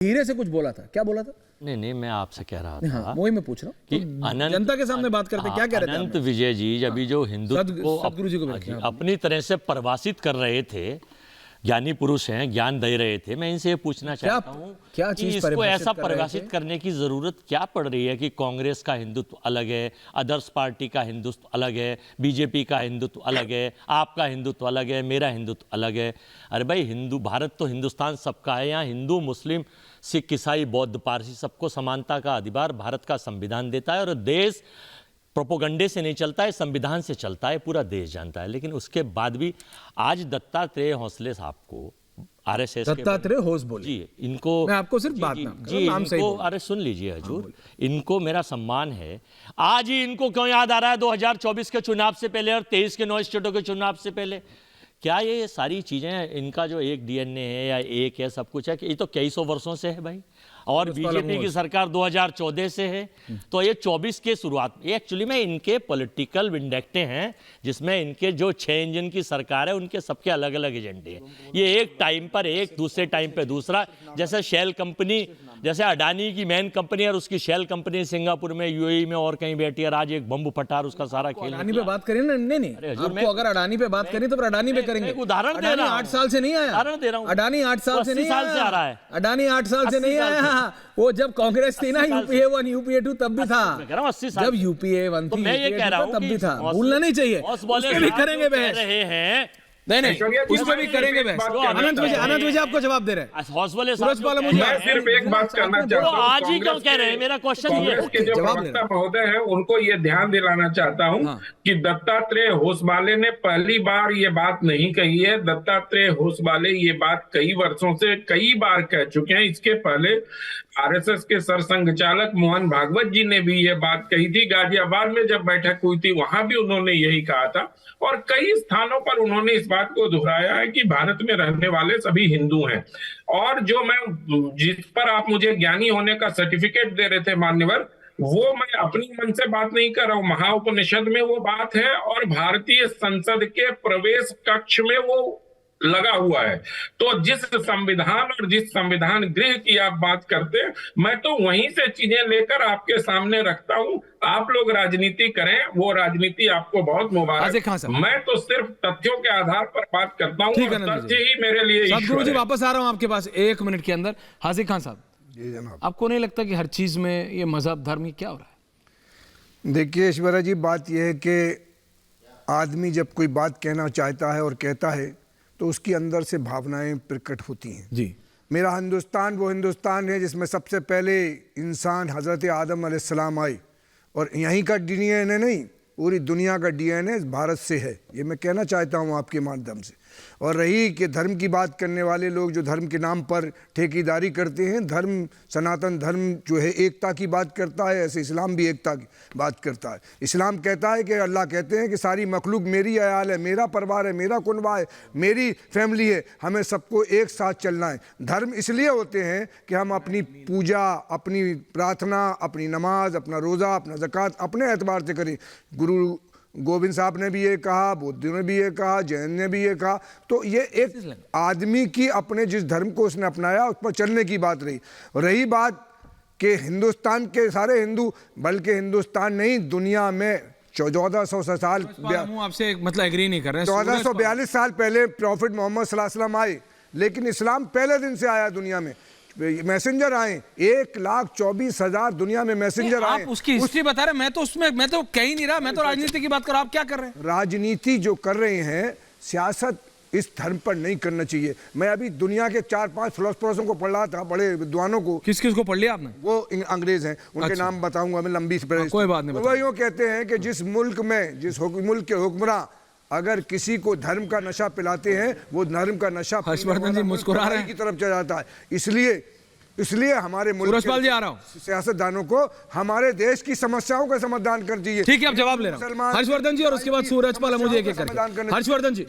धीरे से कुछ बोला था, क्या बोला था? नहीं, मैं आपसे कह रहा था। हाँ, वही मैं पूछ रहा हूँ कि तो जनता के सामने बात करते क्या कह रहे थे? अनंत विजय जी अभी जो हिंदुत्व को सदगुरु जी को अपनी तरह से परिभाषित कर रहे थे, ज्ञानी पुरुष हैं, ज्ञान दे रहे थे। मैं इनसे ये पूछना चाहता हूँ क्या कि इसको ऐसा परिभाषित करने की जरूरत क्या पड़ रही है कि कांग्रेस का हिंदुत्व अलग है, अदर्स पार्टी का हिंदुत्व अलग है, बीजेपी का हिंदुत्व अलग है, आपका हिंदुत्व अलग है, मेरा हिंदुत्व अलग है। अरे भाई, हिंदू भारत तो हिंदुस्तान सबका है। यहाँ हिंदू, मुस्लिम, सिख, ईसाई, बौद्ध, पारसी सबको समानता का अधिकार भारत का संविधान देता है। और देश प्रोपोगंडे से नहीं चलता है, संविधान से चलता है, पूरा देश जानता है। लेकिन उसके बाद भी आज दत्तात्रेय होसले साहब को आरएसएस के दत्तात्रेय होसबोले जी, इनको मैं आपको सिर्फ बात ना जी नाम सही इनको, अरे सुन लीजिए हजूर, इनको मेरा सम्मान है। आज ही इनको क्यों याद आ रहा है 2024 के चुनाव से पहले और 23 के 9 स्टेटों के चुनाव से पहले? क्या ये सारी चीजें, इनका जो एक डीएनए है या एक है, सब कुछ है कि ये तो कई सौ वर्षों से है भाई। और बीजेपी की सरकार 2014 से है, तो ये 24 के शुरुआत, ये एक्चुअली में इनके पॉलिटिकल विंडेक्टे हैं, जिसमें इनके जो 6 इंजन की सरकार है उनके सबके अलग अलग एजेंडे हैं। ये एक टाइम पर एक, दूसरे टाइम पे दूसरा। जैसे शेल कंपनी, जैसे अडानी की मेन कंपनी और उसकी शेल कंपनी सिंगापुर में, यूएई में और कहीं बैठी है, आज एक बम्ब फटार उसका सारा खेल। अडानी पे बात करें ना? नहीं, आपको अगर अडानी पे बात करें तो फिर अडानी पे करेंगे। उदाहरण दे रहा हूं, 8 साल से नहीं आया। उदाहरण दे रहा हूं, अडानी 8 साल से नहीं आ रहा है। अडानी 8 साल से नहीं आया। वो जब कांग्रेस थी ना, यूपीए 1 यूपीए 2 तब भी था। 80 साल जब यूपीए 1 तो मैं ये कह रहा हूं तब भी था, भूलना नहीं चाहिए। उसके भी करेंगे बहस रहे हैं। नहीं, उसमें भी करेंगे बहस। अनंत विजय आपको जवाब दे रहे हैं। मैं सिर्फ एक बात करना चाहता हूँ। आज ही क्यों कह रहे हैं? मेरा क्वेश्चन ये कांग्रेस के जो प्रवक्ता महोदय हैं उनको ये ध्यान दिलाना चाहता हूँ कि दत्तात्रेय होसबाले ने पहली बार ये बात नहीं कही है। दत्तात्रेय होसबाले ये बात कई वर्षों से कई बार कह चुके हैं। इसके पहले आरएसएस के सरसंघचालक मोहन भागवत जी ने भी ये बात कही थी। गाजियाबाद में जब बैठक हुई थी वहां भी उन्होंने यही कहा था, और कई स्थानों पर उन्होंने इस बात को दोहराया है कि भारत में रहने वाले सभी हिंदू हैं। और जो मैं, जिस पर आप मुझे ज्ञानी होने का सर्टिफिकेट दे रहे थे मान्यवर, वो मैं अपनी मन से बात नहीं कर रहा हूँ। महाउपनिषद में वो बात है और भारतीय संसद के प्रवेश कक्ष में वो लगा हुआ है। तो जिस संविधान और जिस संविधान गृह की आप बात करते हैं, मैं तो वहीं से चीजें लेकर आपके सामने रखता हूं। आप लोग राजनीति करें, वो राजनीति आपको बहुत मुबारक। मैं तो सिर्फ तथ्यों के आधार पर बात करता हूं, तथ्य ही मेरे लिए। सदगुरु जी वापस आ रहा हूं आपके पास 1 मिनट के अंदर। हाजिर खान साहब, आपको नहीं लगता कि हर चीज में ये मजहब धर्म ही क्या हो रहा है? देखिए ईश्वरा जी, बात यह है कि आदमी जब कोई बात कहना चाहता है और कहता है तो उसकी अंदर से भावनाएं प्रकट होती हैं जी। मेरा हिंदुस्तान वो हिंदुस्तान है जिसमें सबसे पहले इंसान हज़रत आदम अलैहिस्सलाम आए, और यहीं का डीएनए नहीं, पूरी दुनिया का डीएनए भारत से है। ये मैं कहना चाहता हूँ आपके माध्यम से। और रही कि धर्म की बात करने वाले लोग जो धर्म के नाम पर ठेकेदारी करते हैं, धर्म, सनातन धर्म जो है एकता की बात करता है, ऐसे इस्लाम भी एकता की बात करता है। इस्लाम कहता है कि अल्लाह कहते हैं कि सारी मखलूक मेरी अयाल है, मेरा परिवार है, मेरा कुनबा है, मेरी फैमिली है, हमें सबको एक साथ चलना है। धर्म इसलिए होते हैं कि हम अपनी पूजा, अपनी प्रार्थना, अपनी नमाज, अपना रोज़ा, अपना ज़कात अपने एतबार से करें। गुरु गोविंद साहब ने भी ये कहा, बुद्ध ने भी ये कहा, जैन ने भी ये कहा। तो ये एक आदमी की अपने जिस धर्म को उसने अपनाया उस पर चलने की बात रही बात कि हिंदुस्तान के सारे हिंदू, बल्कि हिंदुस्तान नहीं दुनिया में 1400 साल, आपसे मतलब एग्री नहीं कर रहे हैं, 1442 साल पहले प्रॉफिट मोहम्मद सल्लल्लाहु अलैहि वसल्लम आए, लेकिन इस्लाम पहले दिन से आया दुनिया में। मैसेंजर आए 1,24,000 दुनिया में मैसेंजर आए। आप उसकी हिस्ट्री बता रहे हैं, मैं तो कह ही नहीं रहा, मैं तो राजनीति की बात कर रहा हूं। आप क्या कर रहे हैं? राजनीति जो कर रहे हैं, सियासत इस धर्म पर नहीं करना चाहिए। मैं अभी दुनिया के 4-5 फिलोसफर्सों को पढ़ रहा था, बड़े विद्वानों को। किस को पढ़ लिया आपने? वो अंग्रेज हैं, उनके नाम बताऊंगा मैं लंबी कोई बात नहीं। वो यूँ कहते हैं कि जिस मुल्क में, जिस मुल्क के हुक्मरान अगर किसी को धर्म का नशा पिलाते हैं, वो धर्म का नशा हर्षवर्धन जी मुस्कुरा रहे हैं की तरफ चला जाता है। इसलिए हमारे मुल्क सूरजपाल जी आ रहा हूं, सियासतदानों को हमारे देश की समस्याओं का समाधान कर दीजिए। ठीक है, आप जवाब ले रहा हूं। हर्षवर्धन जी और उसके बाद सूरजपाल, मुझे एक-एक करके। हर्षवर्धन जी।